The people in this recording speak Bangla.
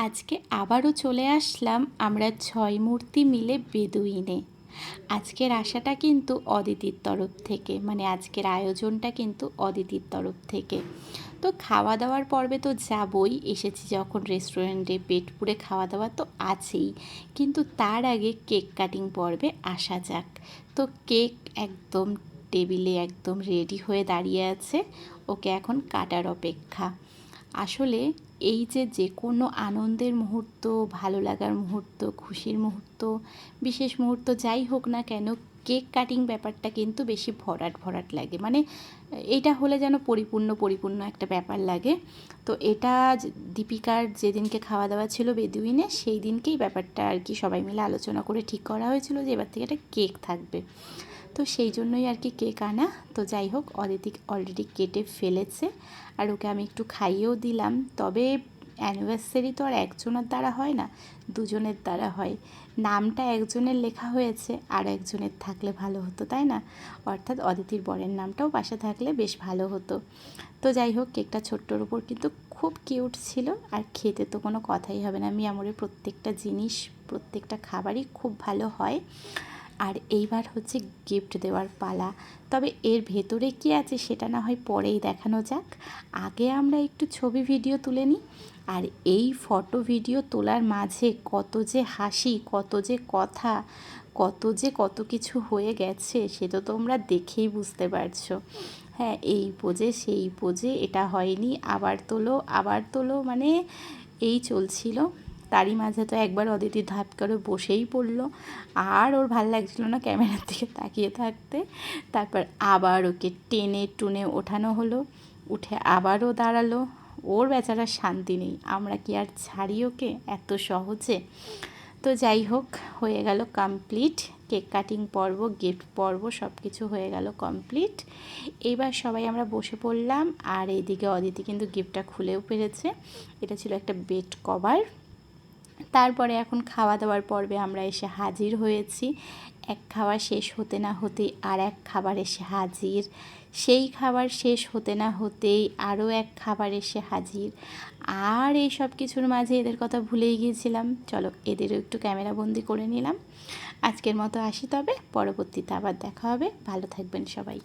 আজকে আবারও চলে আসলাম আমরা 6 মূর্তি মিলে বেদুইনে। আজকের আশাটা কিন্তু অদিতির তরফ থেকে, মানে আজকের আয়োজনটা কিন্তু অদিতির তরফ থেকে। তো খাওয়া দাওয়ার পর্বে তো যাবই, এসেছি যখন রেস্টুরেন্টে পেট পুরে খাওয়া দাওয়া তো আছেই, কিন্তু তার আগে কেক কাটিং পর্বে আসা যাক। তো কেক একদম টেবিলে একদম রেডি হয়ে দাঁড়িয়ে আছে, ওকে এখন কাটার অপেক্ষা। আসলে এই যে কোনো আনন্দের মুহূর্ত, ভালো লাগার মুহূর্ত, খুশির মুহূর্ত, বিশেষ মুহূর্ত যাই হোক না কেন, কেক কাটিং ব্যাপারটা কিন্তু বেশি ভরাট ভরাট লাগে, মানে এটা হলে যেন পরিপূর্ণ পরিপূর্ণ একটা ব্যাপার লাগে। তো এটা দীপিকার যেদিনকে খাওয়া দাওয়া ছিল বেদুইনে, সেই দিনকেই ব্যাপারটা আর কি সবাই মিলে আলোচনা করে ঠিক করা হয়েছিল যে এবার থেকে একটা কেক থাকবে। তো সেই জন্যই আর কি কেক আনা। তো যাই হোক, অদিতি অলরেডি কেটে ফেলেছে, আর ওকে আমি একটু খাইয়েও দিলাম। তবে অ্যানিভার্সারি তো আর একজনের দ্বারা হয় না, দুজনের দ্বারা হয়। নামটা একজনের লেখা হয়েছে, আর একজনের থাকলে ভালো হতো, তাই না? অর্থাৎ অদিতির বরের নামটাও পাশে থাকলে বেশ ভালো হতো। তো যাই হোক, কেকটা ছোট্টর উপর কিন্তু খুব কিউট ছিল, আর খেতে তো কোনো কথাই হবে না। মিয়ামরের প্রত্যেকটা জিনিস, প্রত্যেকটা খাবারই খুব ভালো হয়। আর এইবার হচ্ছে গিফট দেওয়ার পালা। তবে এর ভেতরে কী আছে সেটা না হয় পরেই দেখানো যাক, আগে আমরা একটু ছবি ভিডিও তুলে নিই। আর এই ফটো ভিডিও তোলার মাঝে কত যে হাসি, কত যে কথা, কত কিছু হয়ে গেছে, সে তো তোমরা দেখেই বুঝতে পারছো। হ্যাঁ, এই পোজে সেই পোজে, এটা হয়নি, আবার তোলো, মানে এই চলছিল। তারই মাঝে তো একবার অদিতি ধাপ করে বসেই পড়লো, আর ওর ভাল লাগছিল না ক্যামেরার দিকে তাকিয়ে থাকতে। তারপর আবার ওকে টেনে টুনে ওঠানো হলো, উঠে আবারও দাঁড়ালো। ওর বেচারা শান্তি নেই, আমরা কি আর ছাড়ি ওকে এত সহজে? তো যাই হোক, হয়ে গেল কমপ্লিট কেক কাটিং পর্ব, গিফট পর্ব, সব কিছু হয়ে গেল কমপ্লিট। এইবার সবাই আমরা বসে পড়লাম, আর এইদিকে অদিতি কিন্তু গিফটটা খুলেও পেরেছে। এটা ছিল একটা বেড কভার। তারপরে এখন খাওয়া দাওয়ার পর্বে আমরা এসে হাজির হয়েছি। এক খাবার শেষ হতে না হতেই আর এক খাবার এসে হাজির, সেই খাবার শেষ হতে না হতেই আরও এক খাবার এসে হাজির। আর এই সব কিছুর মাঝে এদের কথা ভুলেই গিয়েছিলাম। চলো, এদেরও একটু ক্যামেরা বন্দি করে নিলাম। আজকের মতো আসি, তবে পরবর্তীতে আবার দেখা হবে। ভালো থাকবেন সবাই।